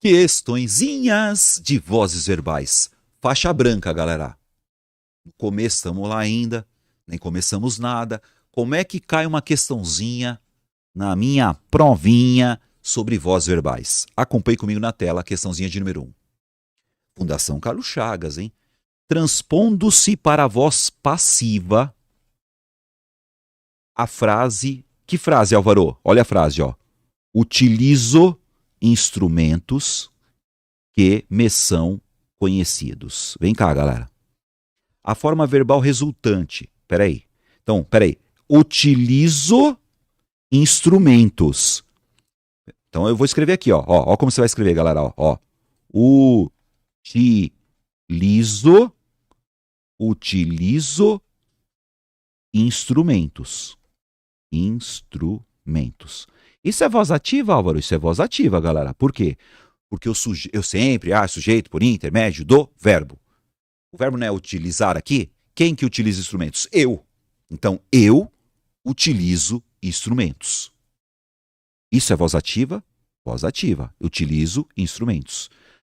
Questõezinhas de vozes verbais. Faixa branca, galera. No começo estamos lá ainda, nem começamos nada. Como é que cai uma questãozinha na minha provinha sobre vozes verbais? Acompanhe comigo na tela a questãozinha de número 1. Fundação Carlos Chagas, hein? Transpondo-se para a voz passiva, a frase... Que frase, Álvaro? Olha a frase, ó. Utilizo instrumentos que me são conhecidos. Vem cá, galera. A forma verbal resultante. Peraí. Utilizo instrumentos. Então eu vou escrever aqui, ó. Ó como você vai escrever, galera. Ó. Utilizo instrumentos. Instrumentos. Isso é voz ativa, Álvaro? Isso é voz ativa, galera. Por quê? Porque eu sempre, sujeito por intermédio do verbo. O verbo não é utilizar aqui? Quem que utiliza instrumentos? Eu. Então, eu utilizo instrumentos. Isso é voz ativa? Voz ativa. Utilizo instrumentos.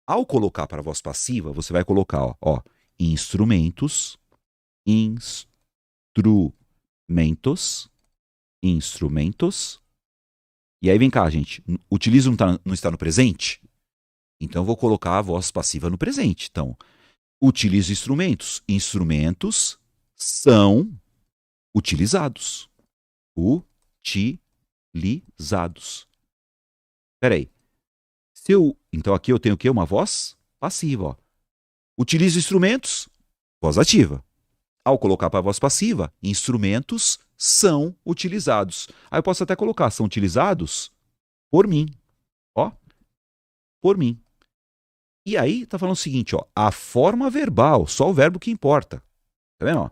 Ao colocar para a voz passiva, você vai colocar, ó, instrumentos, e aí vem cá, gente, utilizo não está no presente? Então eu vou colocar a voz passiva no presente. Então, utilizo instrumentos. Instrumentos são utilizados. Utilizados. Peraí. Então aqui eu tenho o quê? Uma voz passiva. Ó. Utilizo instrumentos, voz ativa. Ao colocar para a voz passiva, instrumentos são utilizados. Aí eu posso até colocar, são utilizados por mim. Ó, por mim. E aí tá falando o seguinte, ó, a forma verbal, só o verbo que importa. Tá vendo? Ó?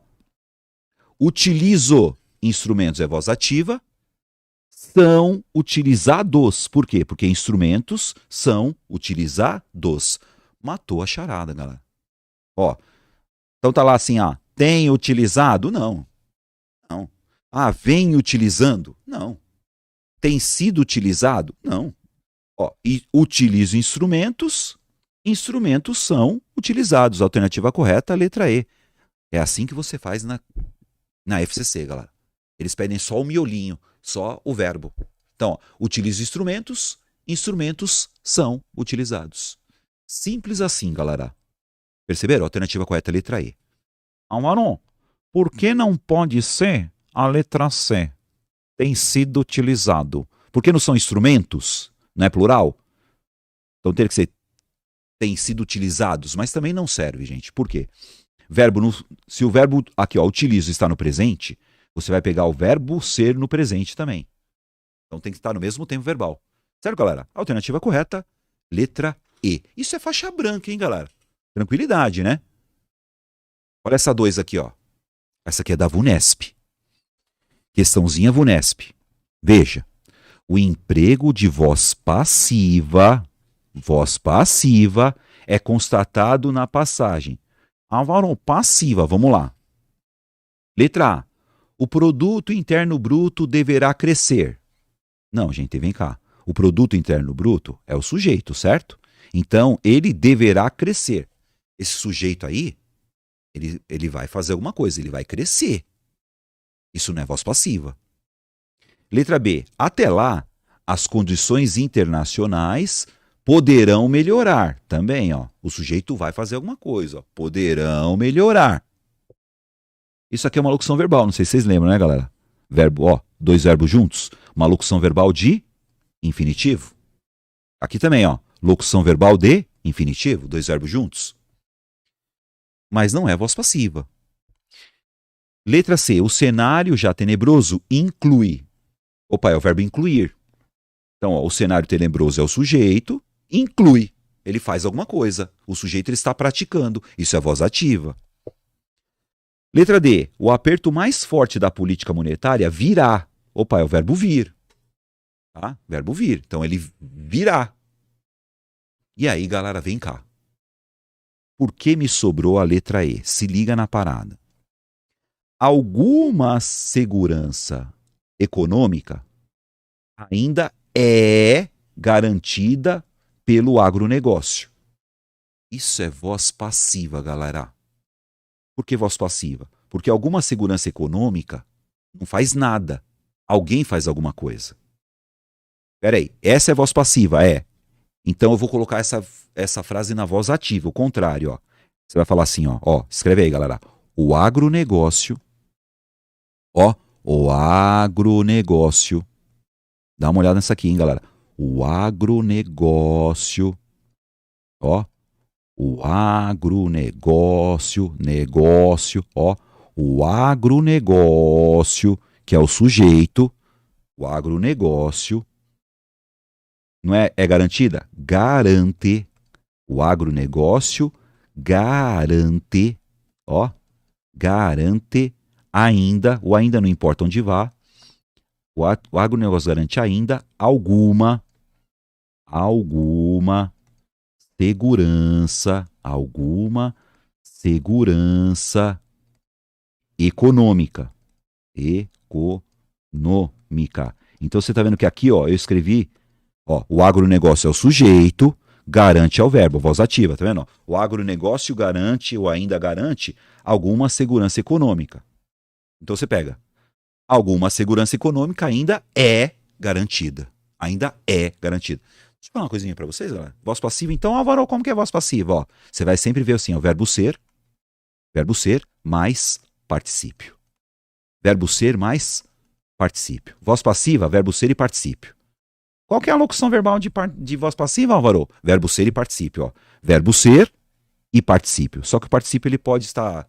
Utilizo instrumentos é voz ativa, são utilizados. Por quê? Porque instrumentos são utilizados. Matou a charada, galera. Ó, então tá lá assim, tem utilizado? Não. Não. Vem utilizando? Não. Tem sido utilizado? Não. Ó, e utilizo instrumentos, instrumentos são utilizados. Alternativa correta, letra E. É assim que você faz na FCC, galera. Eles pedem só o miolinho, só o verbo. Então, ó, utilizo instrumentos, instrumentos são utilizados. Simples assim, galera. Perceberam? Alternativa correta, letra E. Alvaro, por que não pode ser a letra C? Tem sido utilizado. Por que não são instrumentos? Não é plural? Então teria que ser tem sido utilizados, mas também não serve, gente. Por quê? Se o verbo aqui, ó, utilizo está no presente, você vai pegar o verbo ser no presente também. Então tem que estar no mesmo tempo verbal. Certo, galera? Alternativa correta, letra E. Isso é faixa branca, hein, galera? Tranquilidade, né? Olha essa 2 aqui, ó. Essa aqui é da VUNESP. Questãozinha VUNESP. Veja. O emprego de voz passiva é constatado na passagem. Álvaro, passiva, vamos lá. Letra A. O produto interno bruto deverá crescer. Não, gente, vem cá. O produto interno bruto é o sujeito, certo? Então, ele deverá crescer. Esse sujeito aí, ele vai fazer alguma coisa, ele vai crescer. Isso não é voz passiva. Letra B. Até lá, as condições internacionais poderão melhorar. Também, ó. O sujeito vai fazer alguma coisa, ó. Poderão melhorar. Isso aqui é uma locução verbal, não sei se vocês lembram, né, galera? Verbo, ó, 2 verbos juntos. Uma locução verbal de infinitivo. Aqui também, ó. Locução verbal de infinitivo, 2 verbos juntos. Mas não é voz passiva. Letra C. O cenário já tenebroso inclui. Opa, é o verbo incluir. Então, ó, o cenário tenebroso é o sujeito, inclui. Ele faz alguma coisa. O sujeito ele está praticando. Isso é voz ativa. Letra D. O aperto mais forte da política monetária virá. Opa, é o verbo vir. Tá? Verbo vir. Então, ele virá. E aí, galera, vem cá. Por que me sobrou a letra E? Se liga na parada. Alguma segurança econômica ainda é garantida pelo agronegócio. Isso é voz passiva, galera. Por que voz passiva? Porque alguma segurança econômica não faz nada. Alguém faz alguma coisa. Peraí, essa é voz passiva, é. Então eu vou colocar essa frase na voz ativa, o contrário, ó. Você vai falar assim, ó, escreve aí, galera. O agronegócio, o agronegócio. Dá uma olhada nessa aqui, hein, galera. O agronegócio, o agronegócio, o agronegócio, que é o sujeito, o agronegócio, não é garantida? Garante. O agronegócio garante, garante ainda, o ainda não importa onde vá, o agronegócio garante ainda alguma segurança econômica. Então você está vendo que aqui, eu escrevi, o agronegócio é o sujeito, garante é o verbo, voz ativa, tá vendo? O agronegócio garante ou ainda garante alguma segurança econômica. Então você pega, alguma segurança econômica ainda é garantida. Ainda é garantida. Deixa eu falar uma coisinha para vocês, galera. Voz passiva, então, Álvaro, como que é voz passiva? Você vai sempre ver assim, verbo ser mais particípio. Verbo ser mais particípio. Voz passiva, verbo ser e particípio. Qual que é a locução verbal de voz passiva, Álvaro? Verbo ser e particípio, Verbo ser e particípio. Só que o particípio ele pode estar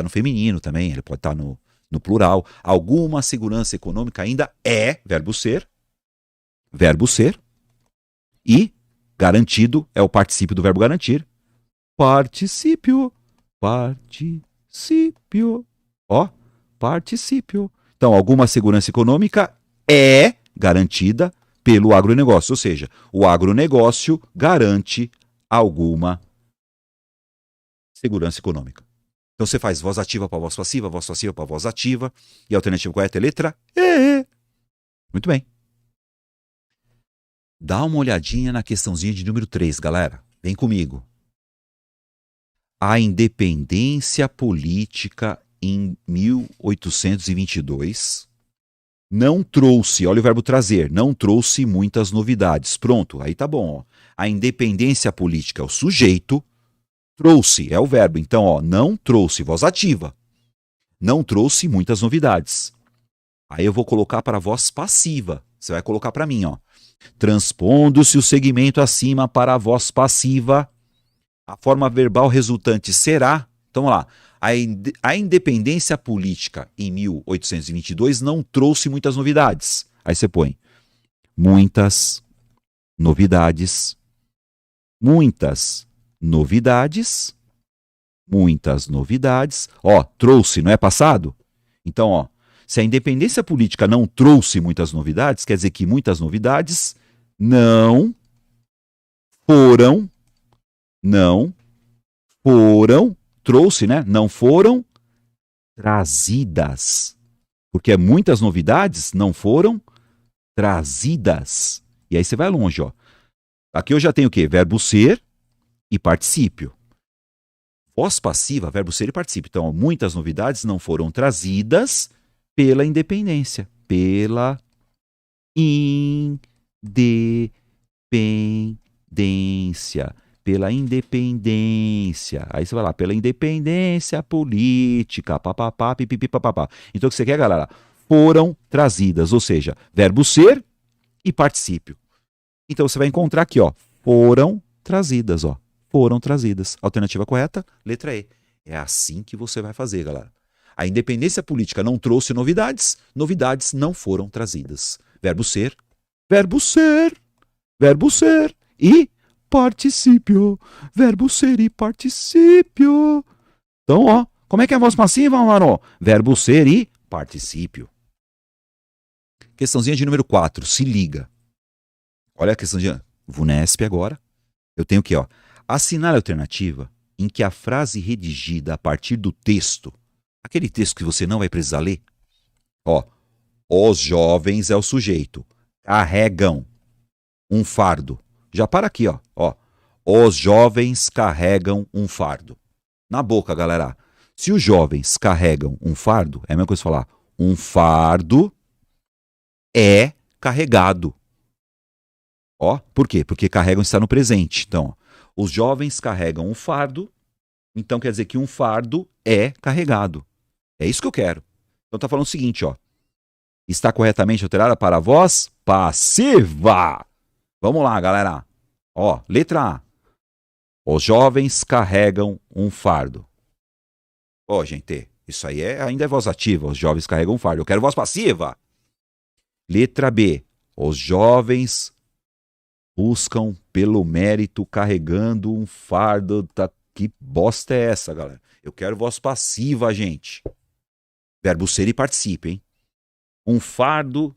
no feminino também, ele pode estar no plural. Alguma segurança econômica ainda é verbo ser e garantido é o particípio do verbo garantir. Particípio. Particípio. Então, alguma segurança econômica é garantida pelo agronegócio, ou seja, o agronegócio garante alguma segurança econômica. Então você faz voz ativa para voz passiva para voz ativa, e a alternativa correta é letra E. Muito bem. Dá uma olhadinha na questãozinha de número 3, galera. Vem comigo. A independência política em 1822 não trouxe, olha o verbo trazer, não trouxe muitas novidades. Pronto, aí tá bom. A independência política é o sujeito, trouxe é o verbo. Então, não trouxe, voz ativa. Não trouxe muitas novidades. Aí eu vou colocar para a voz passiva. Você vai colocar para mim, Transpondo-se o segmento acima para a voz passiva, a forma verbal resultante será, então vamos lá, a independência política em 1822 não trouxe muitas novidades. Aí você põe muitas novidades. Trouxe, não é passado? Então, se a independência política não trouxe muitas novidades, quer dizer que muitas novidades não foram, trouxe, né? Não foram trazidas. Porque muitas novidades não foram trazidas. E aí você vai longe, Aqui eu já tenho o quê? Verbo ser e particípio. Voz passiva, verbo ser e particípio. Então, muitas novidades não foram trazidas pela independência. Pela independência. Pela independência. Aí você vai lá, pela independência política, papapá, pipipi, papapá. Então o que você quer, galera? Foram trazidas, ou seja, verbo ser e particípio. Então você vai encontrar aqui, foram trazidas, foram trazidas. Alternativa correta, letra E. É assim que você vai fazer, galera. A independência política não trouxe novidades, novidades não foram trazidas. Verbo ser e particípio. Verbo ser e particípio. Então, como é que é a voz passiva, Álvaro? Verbo ser e particípio. Questãozinha de número 4, se liga. Olha a questãozinha, VUNESP agora. Eu tenho aqui, assinale a alternativa em que a frase redigida a partir do texto, aquele texto que você não vai precisar ler, os jovens é o sujeito, carregam um fardo. Já para aqui, ó. Ó. Os jovens carregam um fardo. Na boca, galera. Se os jovens carregam um fardo, é a mesma coisa falar um fardo é carregado. Ó, por quê? Porque carregam está no presente. Então, ó, os jovens carregam um fardo, então quer dizer que um fardo é carregado. É isso que eu quero. Então tá falando o seguinte, ó. Está corretamente alterada para a voz passiva. Vamos lá, galera. Ó, letra A. Os jovens carregam um fardo. Ó, gente, isso aí ainda é voz ativa. Os jovens carregam um fardo. Eu quero voz passiva. Letra B. Os jovens buscam pelo mérito carregando um fardo. Que bosta é essa, galera? Eu quero voz passiva, gente. Verbo ser e participe, hein? Um fardo.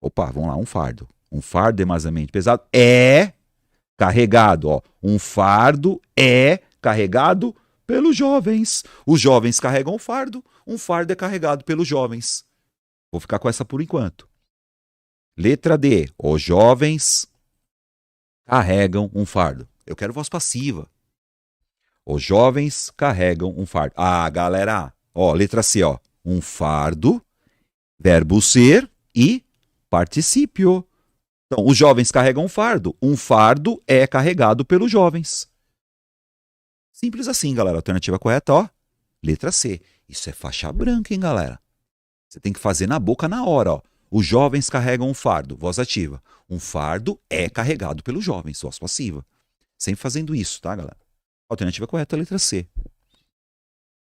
Opa, vamos lá, um fardo. Um fardo demasiadamente pesado é carregado, ó. Um fardo é carregado pelos jovens. Os jovens carregam um fardo é carregado pelos jovens. Vou ficar com essa por enquanto. Letra D. Os jovens carregam um fardo. Eu quero voz passiva. Os jovens carregam um fardo. Ah, galera, ó, letra C, ó. Um fardo, verbo ser e particípio. Então, os jovens carregam um fardo. Um fardo é carregado pelos jovens. Simples assim, galera. Alternativa correta, ó. Letra C. Isso é faixa branca, hein, galera? Você tem que fazer na boca na hora, ó. Os jovens carregam um fardo. Voz ativa. Um fardo é carregado pelos jovens. Voz passiva. Sempre fazendo isso, tá, galera? Alternativa correta, letra C.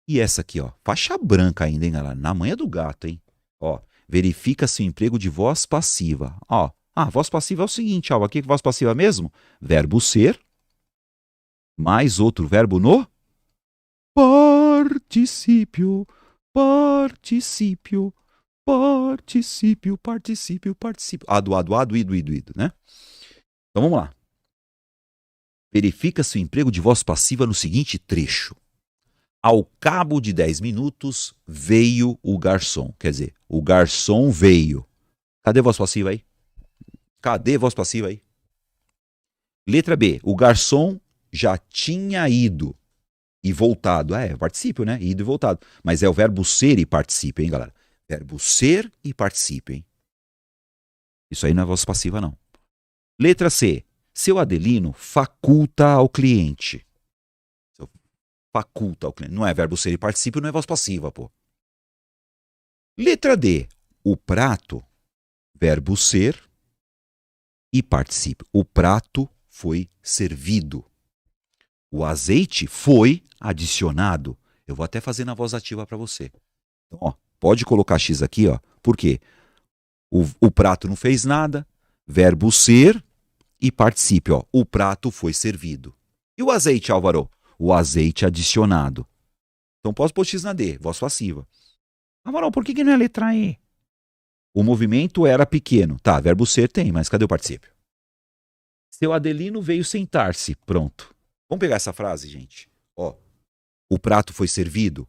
E essa aqui, ó. Faixa branca ainda, hein, galera? Na manha do gato, hein? Ó. Verifica-se o emprego de voz passiva. Ó. Ah, voz passiva é o seguinte, ó. Aqui que voz passiva mesmo? Verbo ser mais outro verbo no particípio. Particípio. Particípio, particípio, particípio. Ado, ido, né? Então vamos lá. Verifica-se o emprego de voz passiva no seguinte trecho. Ao cabo de 10 minutos, veio o garçom. Quer dizer, o garçom veio. Cadê a voz passiva aí? Cadê a voz passiva aí? Letra B. O garçom já tinha ido e voltado. É particípio, né? Ido e voltado. Mas é o verbo ser e particípio, hein, galera? Verbo ser e particípio, hein? Isso aí não é voz passiva, não. Letra C. Seu Adelino faculta ao cliente. Faculta ao cliente. Não é verbo ser e particípio, não é voz passiva, pô. Letra D. O prato, verbo ser e particípio. O prato foi servido. O azeite foi adicionado. Eu vou até fazer na voz ativa para você. Então, ó, pode colocar X aqui, ó. Por quê? O prato não fez nada, verbo ser e particípio, ó. O prato foi servido. E o azeite, Álvaro? O azeite adicionado. Então posso pôr X na D, voz passiva. Álvaro, por que não é letra E? O movimento era pequeno. Tá, verbo ser tem, mas cadê o particípio? Seu Adelino veio sentar-se. Pronto. Vamos pegar essa frase, gente. Ó, o prato foi servido.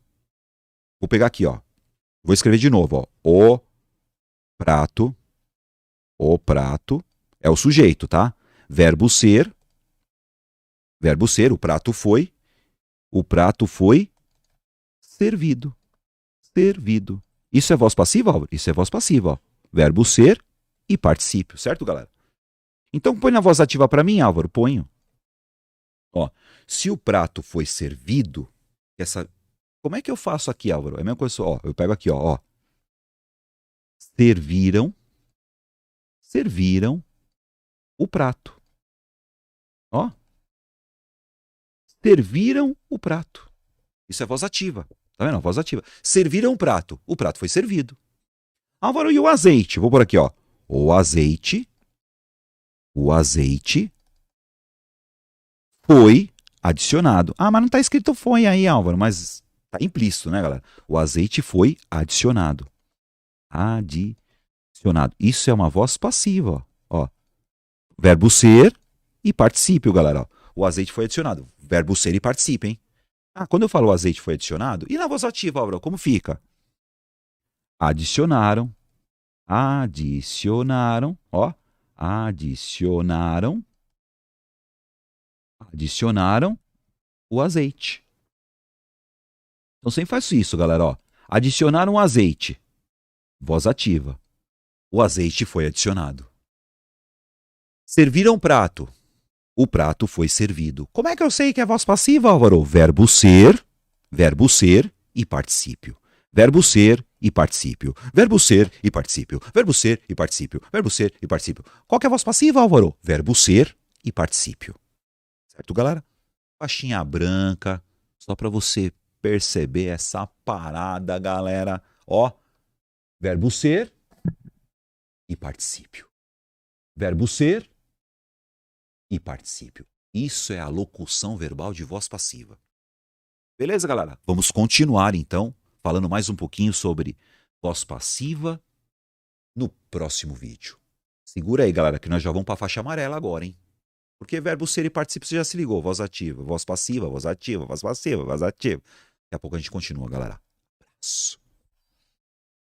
Vou pegar aqui, ó. Vou escrever de novo, ó. O prato é o sujeito, tá? Verbo ser, o prato foi servido. Servido. Isso é voz passiva, Álvaro? Isso é voz passiva, ó. Verbo ser e particípio, certo, galera? Então põe na voz ativa para mim, Álvaro, ponho. Ó, se o prato foi servido, como é que eu faço aqui, Álvaro? É a mesma coisa, ó, eu pego aqui, ó. Serviram o prato. Ó. Serviram o prato. Isso é voz ativa. Tá vendo? Voz ativa. Serviram o prato. O prato foi servido. Álvaro, e o azeite? Vou por aqui, ó. O azeite foi adicionado. Ah, mas não está escrito foi aí, Álvaro, mas está implícito, né, galera? O azeite foi adicionado. Adicionado. Isso é uma voz passiva, ó. Verbo ser e particípio, galera. Ó. O azeite foi adicionado. Verbo ser e particípio, hein? Ah, quando eu falo o azeite foi adicionado, e na voz ativa, Álvaro, como fica? Adicionaram, ó. Adicionaram Adicionaram o azeite. Então sempre faz isso, galera. Ó. Adicionaram o azeite. Voz ativa. O azeite foi adicionado. Serviram prato. O prato foi servido. Como é que eu sei que é voz passiva, Álvaro? Verbo ser e particípio. Verbo ser e particípio. Verbo ser e particípio. Verbo ser e particípio. Verbo ser e particípio. Qual que é a voz passiva, Álvaro? Verbo ser e particípio. Certo, galera? Faixinha branca, só para você perceber essa parada, galera. Ó, verbo ser e particípio. Verbo ser e particípio. Isso é a locução verbal de voz passiva. Beleza, galera? Vamos continuar, então, falando mais um pouquinho sobre voz passiva no próximo vídeo. Segura aí, galera, que nós já vamos para a faixa amarela agora, hein? Porque verbo ser e particípio você já se ligou. Voz ativa, voz passiva, voz ativa, voz passiva, voz ativa. Daqui a pouco a gente continua, galera. Abraço.